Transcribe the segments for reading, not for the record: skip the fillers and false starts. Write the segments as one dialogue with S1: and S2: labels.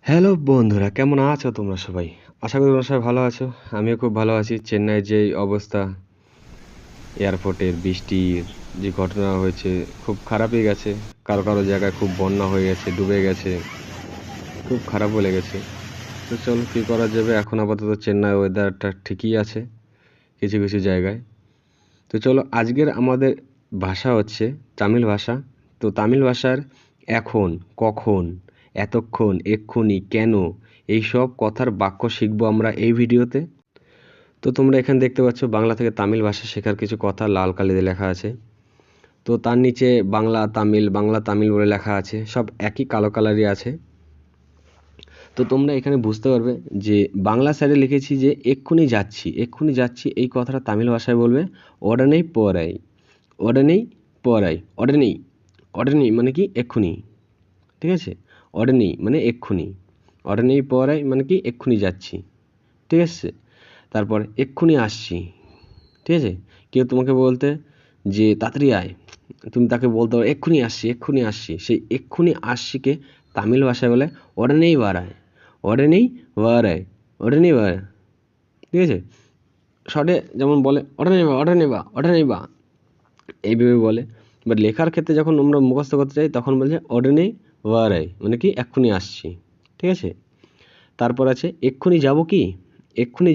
S1: Hello বন্ধুরা, কেমন আছো তোমরা সবাই? আশা করি তোমরা সবাই ভালো আছো। আমিও খুব ভালো আছি। চেন্নাইয়ের যে অবস্থা, এয়ারপোর্টের বৃষ্টির যে ঘটনা হয়েছে, খুব খারাপই গেছে। কারো কারো জায়গায় খুব বন্যা হয়ে গেছে, ডুবে গেছে, খুব খারাপও লেগেছে। তো চলো, কী করা যাবে। এখন আপাতত চেন্নাই ওয়েদারটা ঠিকই আছে কিছু কিছু জায়গায়। তো চলো, আজকের আমাদের ভাষা হচ্ছে তামিল ভাষা। তো তামিল ভাষার এখন, কখন, এতক্ষণ, এক্ষুনি, কেন, এইসব কথার বাক্য শিখবো আমরা এই ভিডিওতে। তো তোমরা এখানে দেখতে পাচ্ছ বাংলা থেকে তামিল ভাষা শেখার কিছু কথা লাল কালিতে লেখা আছে। তো তার নিচে বাংলা তামিল বলে লেখা আছে, সব একই কালো কালারই আছে। তো তোমরা এখানে বুঝতে পারবে যে বাংলা সাইডে লিখেছি যে এক্ষুনি যাচ্ছি, এই কথাটা তামিল ভাষায় বলবে অডনেই পরাই। অডনেই পরাই, অডনেই মানে কি এক্ষুনি, ঠিক আছে। অডনেই মানে এক্ষুনি, অডনেই পরাই মানে কি এক্ষুনি যাচ্ছি, ঠিক আছে। তারপর এক্ষুনি আসছি, ঠিক আছে। কেউ তোমাকে বলতে যে তাড়াতাড়ি আয়, তুমি তাকে বলতে পারো এক্ষুনি আসছি। সেই এক্ষুনি আসছিকে তামিল ভাষায় বলে অডনেই বারায়, অডনেই বারায়, অডনেই বারায়, ঠিক আছে। শর্টে যেমন বলে অডনেবা, এইভাবে বলে। বাট লেখার ক্ষেত্রে যখন আমরা মুখস্থ করতে চাই তখন বলছে অডনেই বারায় মানে কি এক্ষুনি আসছি, ঠিক আছে। তারপর আছে এক্ষুনি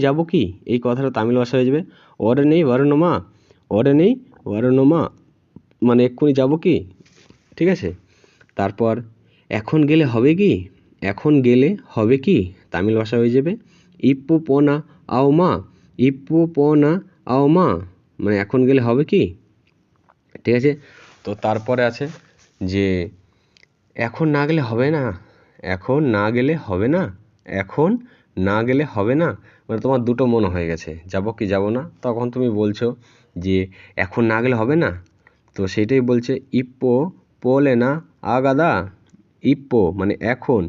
S1: যাব কি, এই কথাটা তামিল ভাষা হয়ে যাবে অডনেই ওয়ারনোমা, মানে এক্ষুনি যাব কি, ঠিক আছে। তারপর এখন গেলে হবে কি তামিল ভাষা হয়ে যাবে ইপ্পু পোনা আও মা, মানে এখন গেলে হবে কি, ঠিক আছে। তো তারপরে আছে যে এখন না গেলে হবে না, এখন না গেলে হবে না, মানে তোমার দুটো মনে হয়ে গেছে যাব কি যাব না, তখন তুমি বলছো যে এখন না গেলে হবে না। তো সেইটাই বলছে ইপ্পো পোলে না আগাদা, ইপ্পো মানে এখন,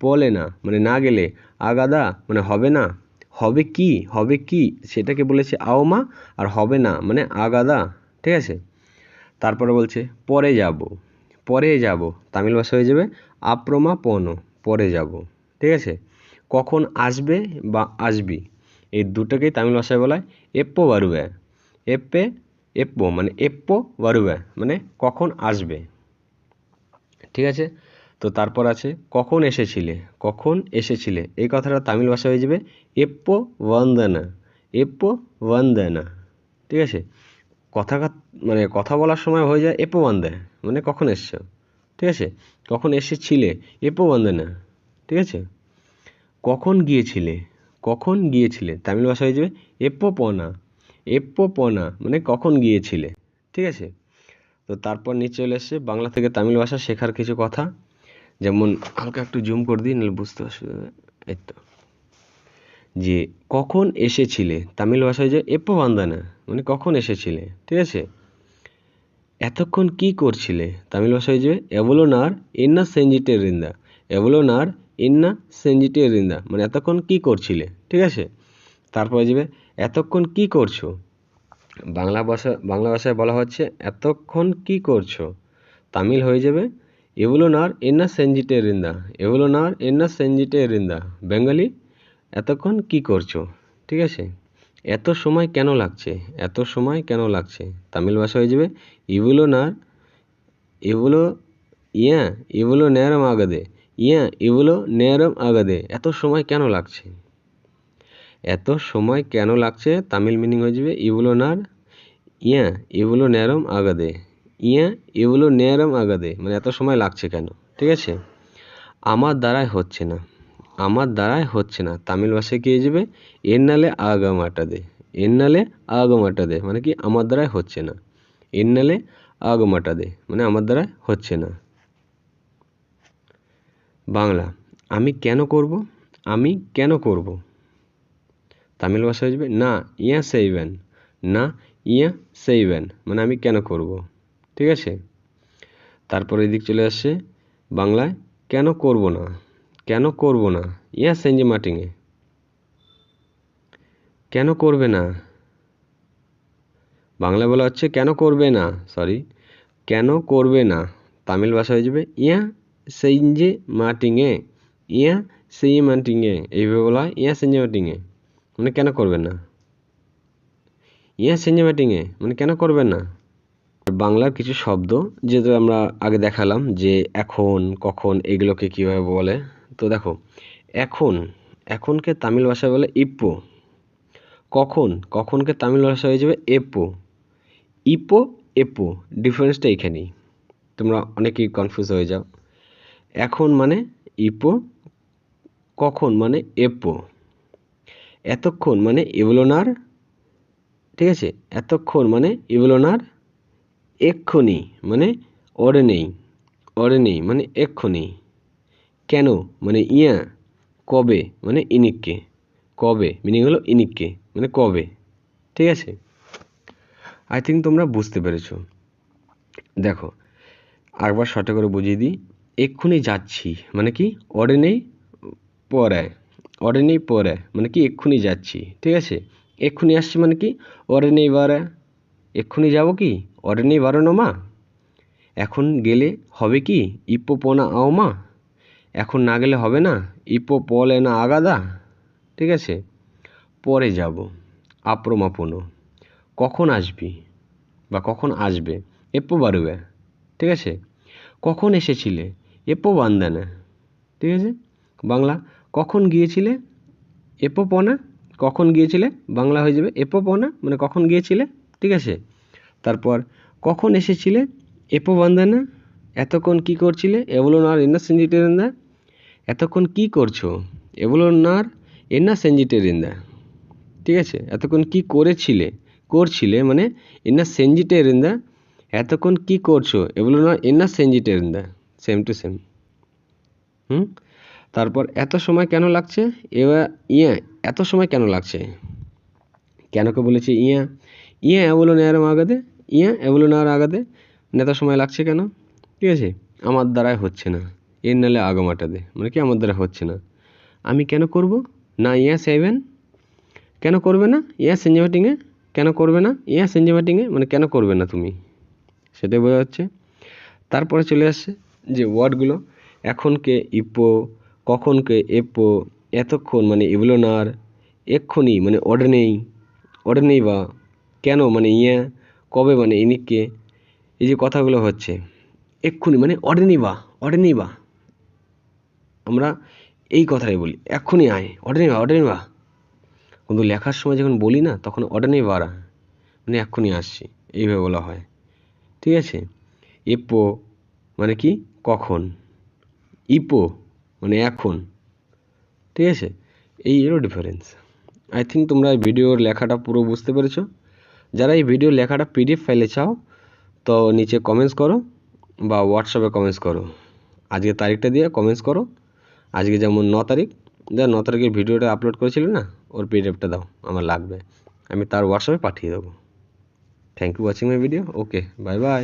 S1: পোলে না মানে না গেলে, আগাদা মানে হবে না, হবে কি সেটাকে বলেছে আওমা, আর হবে না মানে আগাদা, ঠিক আছে। তারপরে বলছে পরে যাব, তামিল ভাষা হয়ে যাবে আপ্রমা পনো, পরে যাব, ঠিক আছে। কখন আসবে বা আসবি, এই দুটোকেই তামিল ভাষায় বলা হয় এপ্পো বারুবে, এপ্পো বারুবে মানে কখন আসবে, ঠিক আছে। তো তারপর আছে কখন এসেছিলে, এই কথাটা তামিল ভাষা হয়ে যাবে এপ্পো ওয়ান্দানা, ঠিক আছে। কথা মানে কথা বলার সময় হয়ে যায় এপো বান্ধে মানে কখন এসছো, ঠিক আছে। কখন এসেছিলে এপো বান্ধে না, ঠিক আছে। কখন গিয়েছিলে তামিল ভাষা হয়ে যাবে এপ্পো পনা মানে কখন গিয়েছিলে, ঠিক আছে। তো তারপর নিচে চলে এসছে বাংলা থেকে তামিল ভাষা শেখার কিছু কথা, যেমন হালকা একটু জুম করে দিই নাহলে বুঝতে অসুবিধা হবে। এই তো, যে কখন এসেছিলে তামিল ভাষায় যে এপ্পো বান্দানা মানে কখন এসেছিলে, ঠিক আছে। এতক্ষণ কি করছিলে তামিল ভাষায় যে এভলোনার ইন্না সেঞ্জিটে রিন্দা মানে এতক্ষণ কি করছিলে, ঠিক আছে। তারপরে যাবে এতক্ষণ কি করছো, বাংলা ভাষায় বলা হচ্ছে এতক্ষণ কি করছো, তামিল হয়ে যাবে এভলোনার ইন্না সেঞ্জিটে রিন্দা, বেঙ্গলি এতক্ষণ কি করছো, ঠিক আছে। এত সময় কেন লাগছে তামিল ভাষা হয়ে যাবে ইভুলো ইভুলো নেরম আগদে, এত সময় কেন লাগছে তামিল মিনিং হয়ে যাবে ইভুলো নেরম আগাদে মানে এত সময় লাগছে কেন, ঠিক আছে। আমার দ্বারাই হচ্ছে না তামিল ভাষায় কি হয়ে যাবে এন্নালে আগমাটা দে মানে কি আমার দ্বারাই হচ্ছে না, এন্নালে আগমাটা দে মানে আমার দ্বারাই হচ্ছে না। বাংলা আমি কেন করব, তামিল ভাষা হয়ে যাবে না ইয়া সেইবেন মানে আমি কেন করব, ঠিক আছে। তারপর এদিক চলে আসছে বাংলায় কেন করব না ইয়া সেঞ্জি মাটিংয়ে, কেন করবে না, বাংলা বলা হচ্ছে কেন করবে না, তামিল ভাষা হয়ে যাবে ইয়া সেইঞ্জে সেঞ্জিমেন্টিংয়ে এইভাবে বলা হয়, ইয়া সেঞ্জিমেন্টিংয়ে মানে কেন করবেন না, ইয়া সেঞ্জিমেন্টিংয়ে মানে কেন করবেন না। বাংলার কিছু শব্দ যেটা আমরা আগে দেখালাম যে এখন, কখন, এগুলোকে কীভাবে বলে। তো দেখো, এখন, এখনকে তামিল ভাষায় বলে ইপ্পো। কখন, কখনকে তামিল ভাষা হয়ে যাবে এপো। ইপো, এপো, ডিফারেন্সটা এখানেই, তোমরা অনেকেই কনফিউজ হয়ে যাও। এখন মানে ইপো, কখন মানে এপো, এতক্ষণ মানে এভলোনার, ঠিক আছে, এতক্ষণ মানে এভলোনার, এক্ষুনি মানে অরে নেই, অরে নেই মানে এক্ষুনি, কেন মানে ইয়া, কবে মানে ইনিককে, কবে মিনিং হলো ইনিককে মানে কবে, ঠিক আছে। আই থিঙ্ক তোমরা বুঝতে পেরেছো। দেখো আরেকবার সঠিক করে বুঝিয়ে দিই, এক্ষুনি যাচ্ছি মানে কি অরে নেই পরে, অরে নেই পরে মানে কি এক্ষুনি যাচ্ছি, ঠিক আছে। এক্ষুনি আসছি মানে কি অরে নেই বারে, এক্ষুনি যাব কি অরে নেই বারো মা। এখন গেলে হবে কি ইপো পোনা আও মা, এখন না গেলে হবে না ইপো পলে না আগাদা, ঠিক আছে। পরে যাব আপ্রমাপনো, কখন আসবি বা কখন আসবে এপো বারুবে, ঠিক আছে। কখন এসেছিলে এপো বান্দানা, ঠিক আছে। বাংলা কখন গিয়েছিলে এপো পনা, কখন গিয়েছিলে বাংলা হয়ে যাবে এপো পনা মানে কখন গিয়েছিলে, ঠিক আছে। তারপর কখন এসেছিলে এপো বান্দানা, এতক্ষণ কী করছিলে এগুলো না এনা সেঞ্জিটেরিন্দা, এতক্ষণ কী করছো এগুলো না এনা সেঞ্জিটেরিন্দা, ঠিক আছে। এতক্ষণ কী করেছিলে, করছিলে মানে এনা সেঞ্জিটেরিন্দা, এতক্ষণ কী করছো এগুলো না এনা সেঞ্জিটেরিন্দা, সেম টু সেম। তারপর এত সময় কেন লাগছে, এবার ইয়া এত সময় কেন লাগছে, কেনকে বলেছে ইয়া, ইয়া এগুলো নেয়ার আগাদে, ইয়া এগুলো নেওয়ার আগাদে এত সময় লাগছে কেন, ঠিক আছে। আমার দ্বারাই হচ্ছে না, এর নালে আগামাটা দে মানে কি আমার দ্বারা হচ্ছে না, আমি কেন করব না, ইয়া সেভেন কেন করবে না, ইয়া সেঞ্জিমেটিংয়ে কেন করবে না, ইয়া সেঞ্জিমেটিংয়ে মানে কেন করবে না তুমি, সেটাই বোঝা যাচ্ছে। তারপরে চলে আসছে যে ওয়ার্ডগুলো, এখনকে ইপো, কখনকে এপো, এতক্ষণ মানে এভলোনার, এক্ষুনি মানে অর্ডে নেই, অর্ডে নেই বা, কেন মানে ইয়া, কবে মানে ইনিককে, এই যে কথাগুলো হচ্ছে এক্ষুনি মানে অর্ডে নেই বা, অর্ডে নেই বা, আমরা এই কথাই বলি এক্ষুনি আয় অর্ডে নেই বা, অর্ডে নেই বা, কিন্তু লেখার সময় যখন বলি না তখন অর্ডে নেই বারা মানে এক্ষুনি আসছি, এইভাবে বলা হয়, ঠিক আছে। এপো মানে কি কখন, ইপো মানে এখন, ঠিক আছে। এই এরও ডিফারেন্স। আই থিঙ্ক তোমরা এই ভিডিওর লেখাটা পুরো বুঝতে পেরেছো। যারা এই ভিডিওর লেখাটা পিডিএফ ফাইলে চাও তো নিচে কমেন্টস করো বা হোয়াটসঅ্যাপে কমেন্টস করো, আজকে তারিখটা দিয়ে কমেন্টস করো, আজকে যেমন 9 তারিখ, 9 তারিখের ভিডিওটা আপলোড করেছিল না, ওর পিডিএফটা দাও আমার লাগবে, আমি তার হোয়াটসঅ্যাপে পাঠিয়ে দেবো। Thank you watching my video, okay bye bye.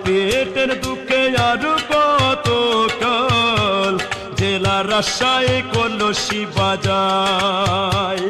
S2: পেটের দুঃখে আর কত কাল জেলা রাজশাহী কলসি বাজায়।